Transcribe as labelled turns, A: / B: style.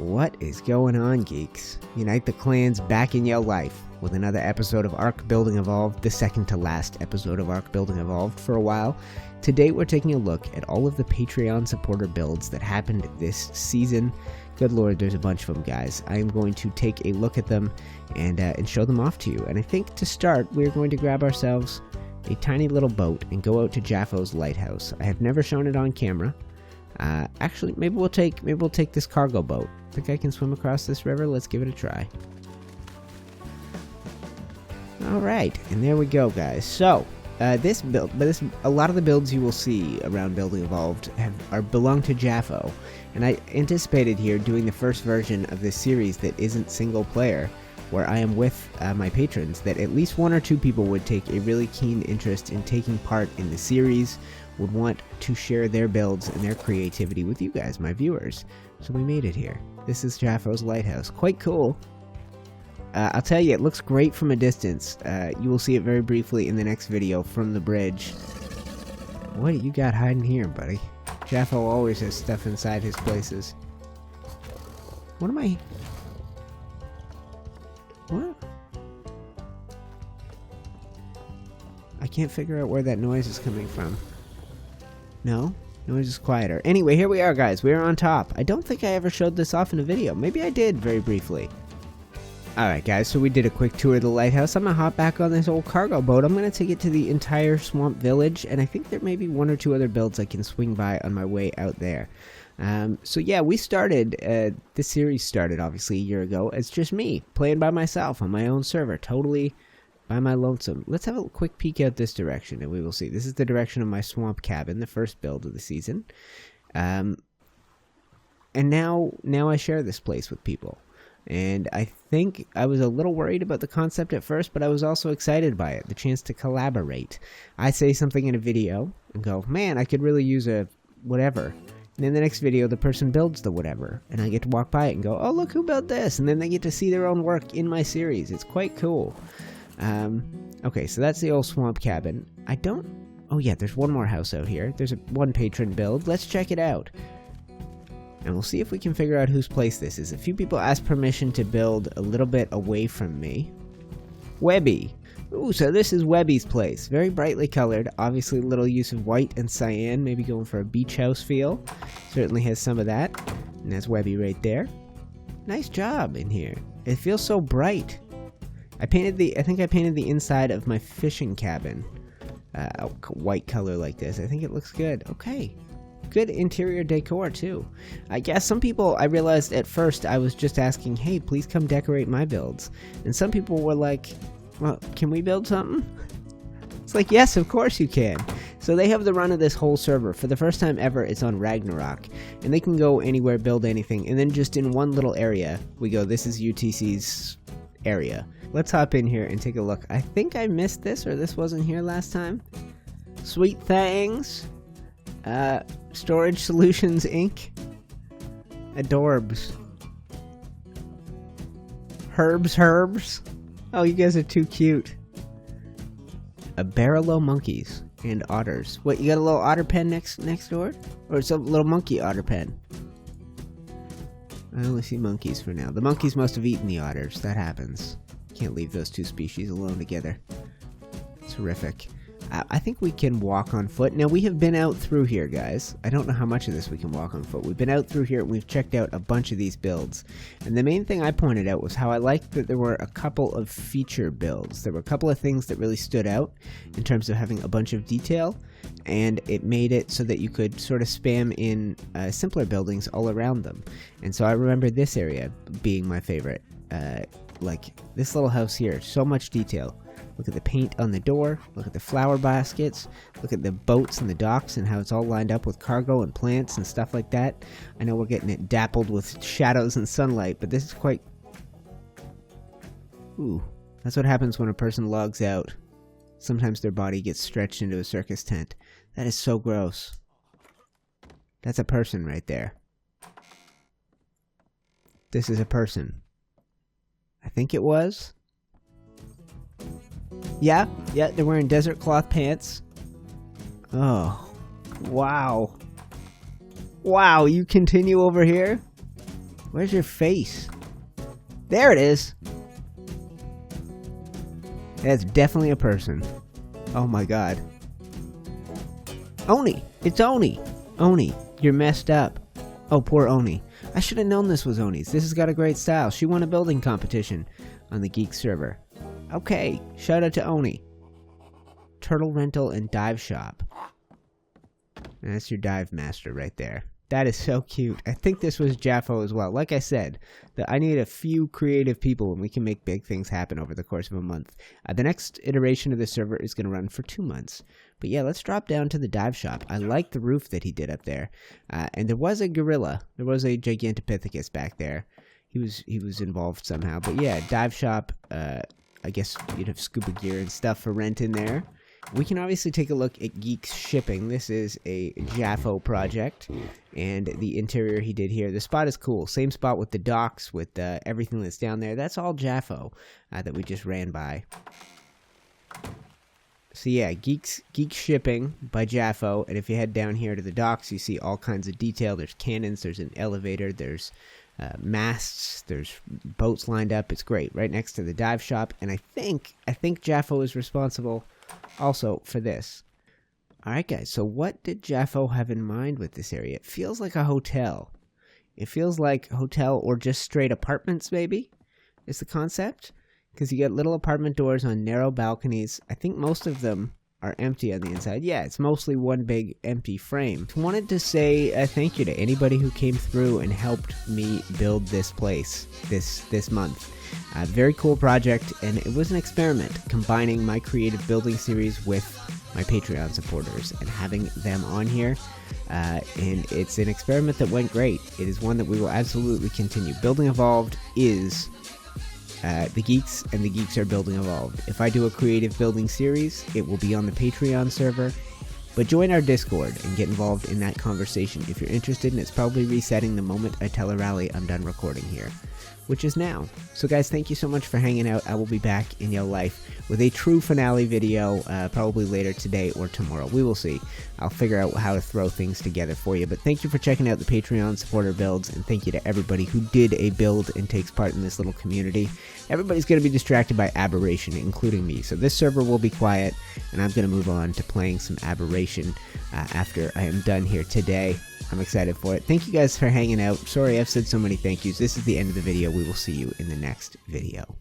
A: What is going on, geeks? Unite the Clans back in your life with another episode of Ark Building Evolved, the second to last episode of Ark Building Evolved for a while. Today we're taking a look at all of the Patreon supporter builds that happened this season. Good lord, there's a bunch of them, guys. I am going to take a look at them and show them off to you. And I think to start, we're going to grab ourselves a tiny little boat and go out to Jafo's Lighthouse. I have never shown it on camera. Actually, maybe we'll take this cargo boat. Think I can swim across this river? Let's give it a try. Alright, and there we go, guys. So, this build, a lot of the builds you will see around Building Evolved belong to Jafo. And I anticipated here doing the first version of this series that isn't single player, where I am with my patrons, that at least one or two people would take a really keen interest in taking part in the series, would want to share their builds and their creativity with you guys, my viewers. So we made it here. This is Jafo's Lighthouse. Quite cool. I'll tell you, it looks great from a distance. You will see it very briefly in the next video from the bridge. What do you got hiding here, buddy? Jafo always has stuff inside his places. What am I... What? I can't figure out where that noise is coming from. No? Noise is quieter. Anyway, here we are, guys. We are on top. I don't think I ever showed this off in a video. Maybe I did very briefly. Alright, guys. So we did a quick tour of the lighthouse. I'm going to hop back on this old cargo boat. I'm going to take it to the entire swamp village. And I think there may be one or two other builds I can swing by on my way out there. So yeah, we started, this series started obviously a year ago as just me, playing by myself on my own server, totally by my lonesome. Let's have a quick peek out this direction and we will see. This is the direction of my swamp cabin, the first build of the season. And now I share this place with people. And I think I was a little worried about the concept at first, but I was also excited by it, the chance to collaborate. I say something in a video and go, man, I could really use a whatever. And in the next video, the person builds the whatever, and I get to walk by it and go, oh, look who built this, and then they get to see their own work in my series. It's quite cool. Okay, so that's the old swamp cabin. Oh yeah, there's one more house out here. There's one patron build. Let's check it out. And we'll see if we can figure out whose place this is. A few people asked permission to build a little bit away from me. Webby. Ooh, so this is Webby's place. Very brightly colored. Obviously a little use of white and cyan. Maybe going for a beach house feel. Certainly has some of that. And that's Webby right there. Nice job in here. It feels so bright. I think I painted the inside of my fishing cabin. A white color like this. I think it looks good. Okay. Good interior decor too. I guess some people, I realized at first I was just asking, hey, please come decorate my builds. And some people were like, well, can we build something? It's like, yes, of course you can. So they have the run of this whole server. For the first time ever, it's on Ragnarok. And they can go anywhere, build anything. And then just in one little area, we go, this is UTC's area. Let's hop in here and take a look. I think I missed this, or this wasn't here last time. Sweet Things. Storage Solutions, Inc. Adorbs. Herbs. Oh, you guys are too cute. A Barrelo monkeys and otters. What, you got a little otter pen next door? Or it's a little monkey otter pen? I only see monkeys for now. The monkeys must have eaten the otters. That happens. Can't leave those two species alone together. Terrific. I think we can walk on foot. Now, we have been out through here, guys. I don't know how much of this we can walk on foot. We've been out through here and we've checked out a bunch of these builds. And the main thing I pointed out was how I liked that there were a couple of feature builds. There were a couple of things that really stood out in terms of having a bunch of detail. And it made it so that you could sort of spam in simpler buildings all around them. And so I remember this area being my favorite. Like this little house here, so much detail. Look at the paint on the door, look at the flower baskets, look at the boats and the docks and how it's all lined up with cargo and plants and stuff like that. I know we're getting it dappled with shadows and sunlight, but this is quite... Ooh, that's what happens when a person logs out. Sometimes their body gets stretched into a circus tent. That is so gross. That's a person right there. This is a person. I think it was. Yeah, they're wearing desert cloth pants. Oh, wow. Wow, you continue over here? Where's your face? There it is! That's definitely a person. Oh my god. Onei! It's Onei! Onei, you're messed up. Oh, poor Onei. I should have known this was Onei's. This has got a great style. She won a building competition on the Geek server. Okay, shout out to Onei. Turtle rental and dive shop. And that's your dive master right there. That is so cute. I think this was Jafo as well. Like I said, I need a few creative people and we can make big things happen over the course of a month. The next iteration of the server is going to run for 2 months. But yeah, let's drop down to the dive shop. I like the roof that he did up there. And there was a gorilla. There was a Gigantopithecus back there. He was involved somehow. But yeah, dive shop. I guess you'd have scuba gear and stuff for rent in there. We can obviously take a look at Geeks shipping. This is a Jafo project, and the interior he did here. The spot is cool. Same spot with the docks, with everything that's down there. That's all Jafo that we just ran by. So yeah, Geeks shipping by Jafo, and if you head down here to the docks, you see all kinds of detail. There's cannons, there's an elevator, there's masts, there's boats lined up. It's great, right next to the dive shop, and I think Jafo is responsible also for this. Alright guys, so what did Jafo have in mind with this area? It feels like a hotel. It feels like hotel or just straight apartments maybe, is the concept. Because you get little apartment doors on narrow balconies. I think most of them are empty on the inside. Yeah, it's mostly one big empty frame. I wanted to say thank you to anybody who came through and helped me build this place this month. Very cool project, and it was an experiment combining my creative building series with my Patreon supporters and having them on here. And it's an experiment that went great. It is one that we will absolutely continue. Building Evolved is the Geeks, and the Geeks are Building Evolved. If I do a creative building series, it will be on the Patreon server. But join our Discord and get involved in that conversation if you're interested, and it's probably resetting the moment I tell Rally I'm done recording here, which is now. So guys, thank you so much for hanging out. I will be back in your life with a true finale video, probably later today or tomorrow. We will see. I'll figure out how to throw things together for you. But thank you for checking out the Patreon supporter builds, and thank you to everybody who did a build and takes part in this little community. Everybody's going to be distracted by Aberration, including me. So this server will be quiet, and I'm going to move on to playing some Aberration after I am done here today. I'm excited for it. Thank you guys for hanging out. Sorry I've said so many thank yous. This is the end of the video. We will see you in the next video.